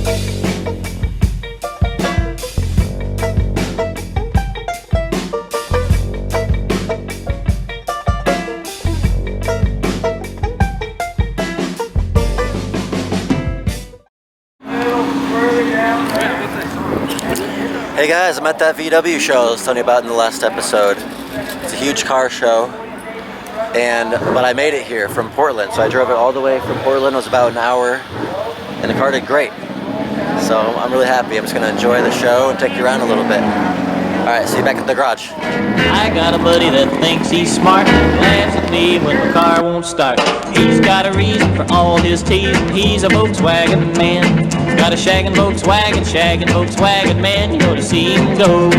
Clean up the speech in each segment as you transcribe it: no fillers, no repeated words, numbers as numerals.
Hey guys, I'm at that VW show I was telling you about in the last episode. It's a huge car show, but I made it here from Portland. So I drove it all the way from Portland. It was about an hour, and the car did great. So I'm really happy. I'm just going to enjoy the show and take you around a little bit. Alright, see you back at the garage. I got a buddy that thinks he's smart, laughs at me when my car won't start. He's got a reason for all his teasing, he's a Volkswagen man. Got a shaggin' Volkswagen man, you ought to see him go.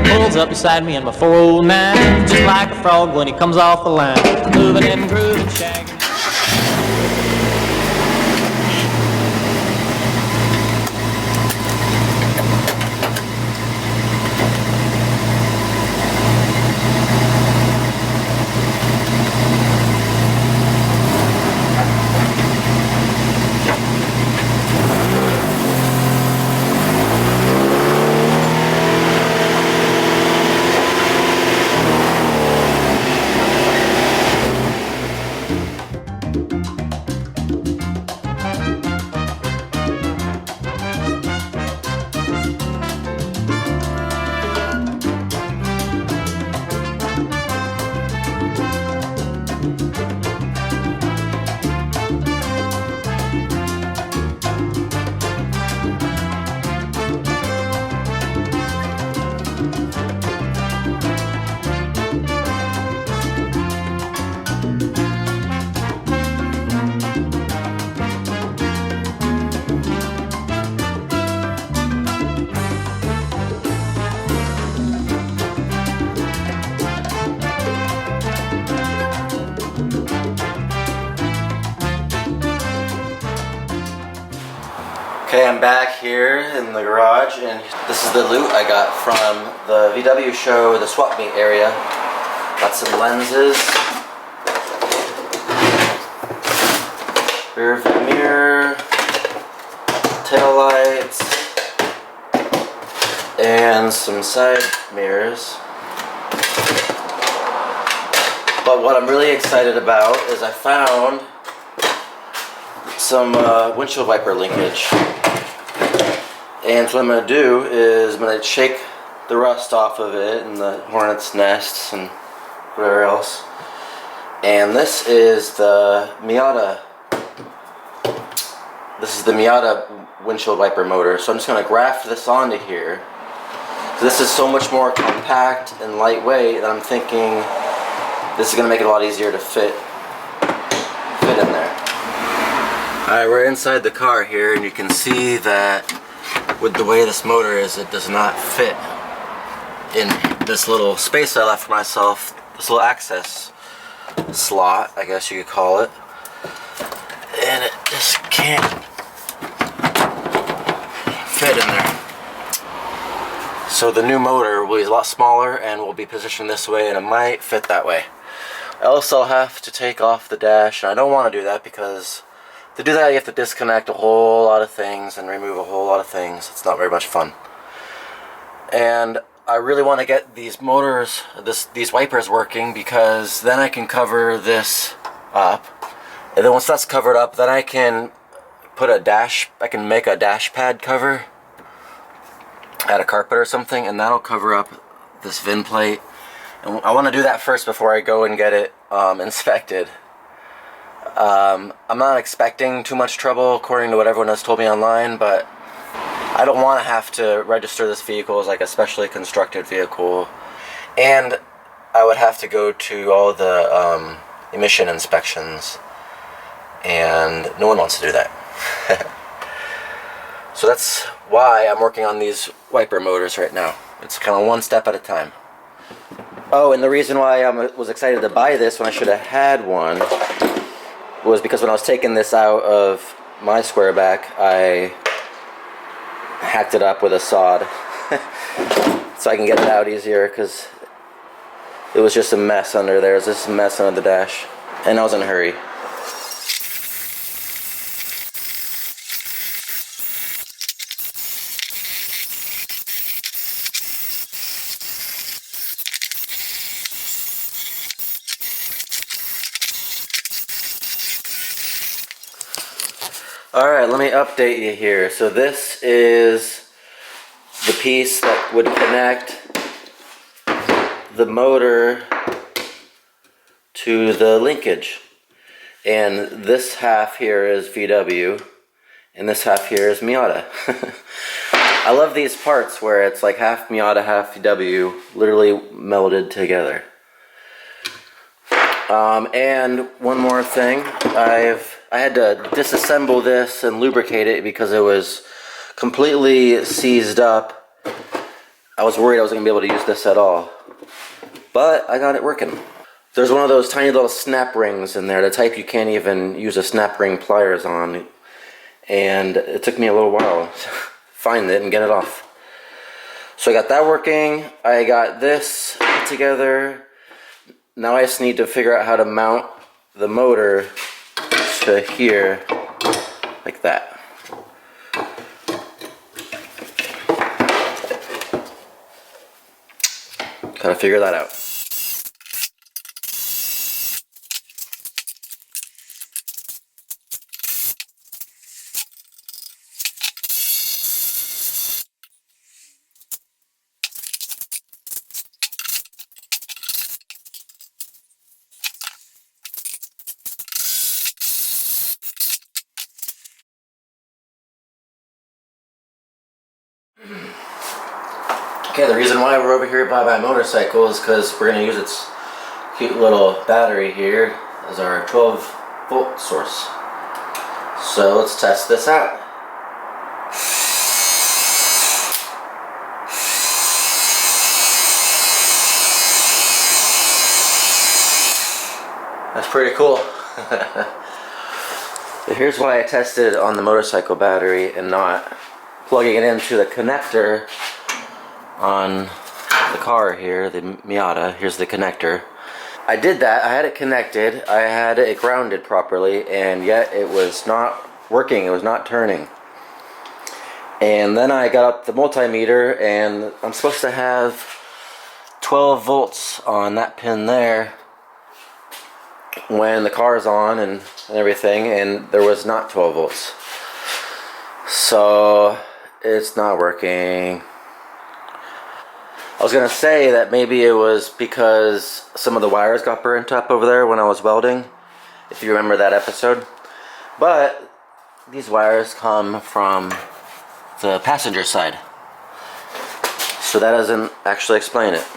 Pulls up beside me in my 409, just like a frog when he comes off the line. Moving and grooving, shaggin'. Okay, I'm back here in the garage, and this is the loot I got from the VW show, the swap meet area. Got some lenses, rear view mirror, tail lights, and some side mirrors. But what I'm really excited about is I found some windshield wiper linkage. And so what I'm going to do is I'm going to shake the rust off of it and the hornet's nests and whatever else. And this is the Miata. This is the Miata windshield wiper motor. So I'm just going to graft this onto here. So this is so much more compact and lightweight that I'm thinking this is going to make it a lot easier to fit in there. Alright, we're inside the car here, and you can see that with the way this motor is, it does not fit in this little space I left for myself, this little access slot, I guess you could call it. And it just can't fit in there. So the new motor will be a lot smaller and will be positioned this way, and it might fit that way. Else I'll have to take off the dash, and I don't want to do that because to do that you have to disconnect a whole lot of things and remove a whole lot of things. It's not very much fun. And I really want to get these motors, these wipers working, because then I can cover this up. And then once that's covered up, then I can put I can make a dash pad cover, add a carpet or something, and that'll cover up this VIN plate. And I want to do that first before I go and get it inspected. I'm not expecting too much trouble according to what everyone has told me online, but I don't want to have to register this vehicle as like a specially constructed vehicle, and I would have to go to all the emission inspections, and no one wants to do that. So that's why I'm working on these wiper motors right now. It's kind of one step at a time. Oh, and the reason why I was excited to buy this when I should have had one was because when I was taking this out of my square back, I hacked it up with a sod so I can get it out easier, because It was just a mess under there. It was just a mess under the dash. And I was in a hurry. Alright, let me update you here. So this is the piece that would connect the motor to the linkage. And this half here is VW, and this half here is Miata. I love these parts where it's like half Miata, half VW, literally melded together. And one more thing, I had to disassemble this and lubricate it because it was completely seized up. I was worried I wasn't going to be able to use this at all. But I got it working. There's one of those tiny little snap rings in there, the type you can't even use a snap ring pliers on. And it took me a little while to find it and get it off. So I got that working. I got this put together. Now I just need to figure out how to mount the motor to here, like that. Gotta figure that out. Okay, the reason why we're over here by my motorcycle is because we're going to use its cute little battery here as our 12-volt source. So let's test this out. That's pretty cool. So here's why I tested it on the motorcycle battery and not plugging it into the connector on the car here, the Miata. Here's the connector. I did that, I had it connected, I had it grounded properly, and yet it was not working, it was not turning. And then I got up the multimeter, and I'm supposed to have 12 volts on that pin there when the car's on and everything, and there was not 12 volts. So it's not working. I was gonna say that maybe it was because some of the wires got burnt up over there when I was welding, if you remember that episode. But these wires come from the passenger side, so that doesn't actually explain it.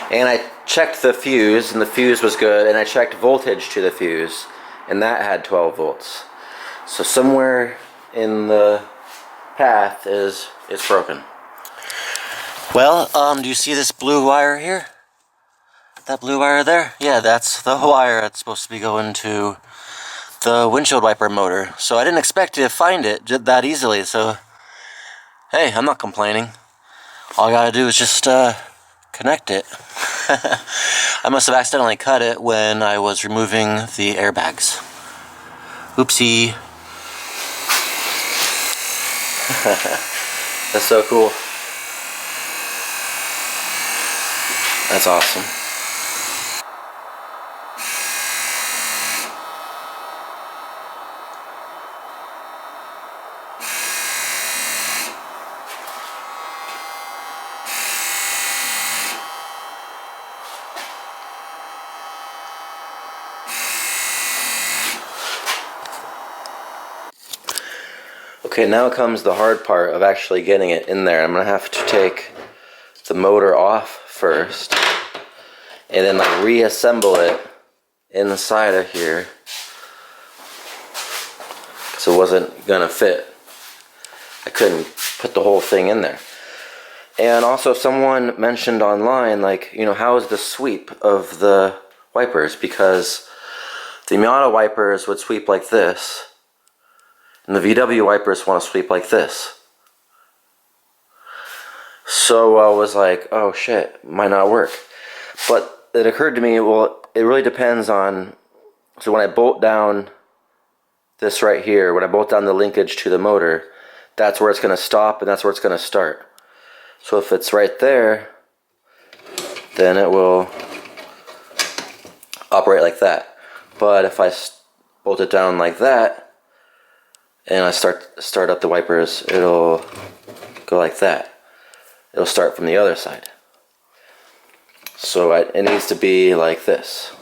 And I checked the fuse, and the fuse was good, and I checked voltage to the fuse, and that had 12 volts. So somewhere in the path is broken. Well, do you see this blue wire here? That blue wire there? Yeah, that's the wire that's supposed to be going to the windshield wiper motor. So I didn't expect to find it that easily, so hey, I'm not complaining. All I gotta do is just connect it. I must have accidentally cut it when I was removing the airbags. Oopsie. That's so cool. That's awesome. Okay, now comes the hard part of actually getting it in there. I'm gonna have to take the motor off first and then like reassemble it inside of here because it wasn't gonna fit. I couldn't put the whole thing in there. And also someone mentioned online, like, you know, how is the sweep of the wipers? Because the Miata wipers would sweep like this, and the VW wipers want to sweep like this. So I was like, oh shit, might not work. But it occurred to me, well, it really depends on, so when I bolt down this right here, when I bolt down the linkage to the motor, that's where it's going to stop and that's where it's going to start. So if it's right there, then it will operate like that. But if I bolt it down like that and I start up the wipers, it'll go like that. It'll start from the other side. So it needs to be like this.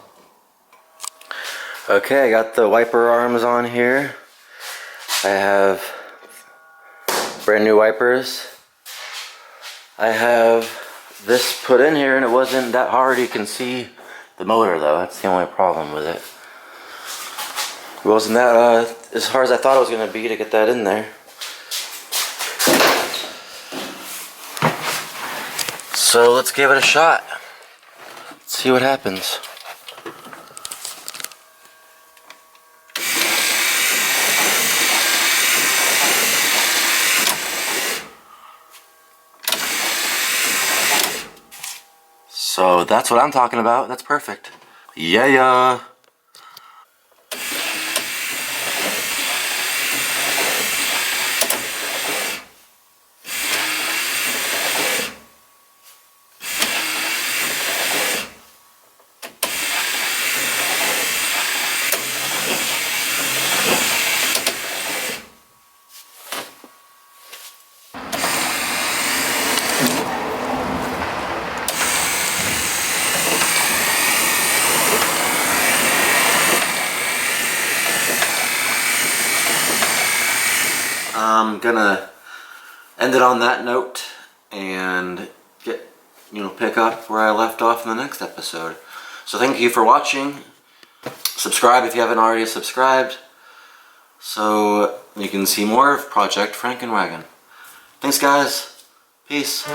Okay, I got the wiper arms on here. I have brand new wipers. I have this put in here and it wasn't that hard. You can see the motor though, that's the only problem with it. It wasn't that as hard as I thought it was going to be to get that in there. So let's give it a shot. Let's see what happens. So that's what I'm talking about. That's perfect. Yeah. I'm gonna end it on that note and pick up where I left off in the next episode. So thank you for watching. Subscribe if you haven't already subscribed, so you can see more of Project Frankenwagon. Thanks guys. Peace.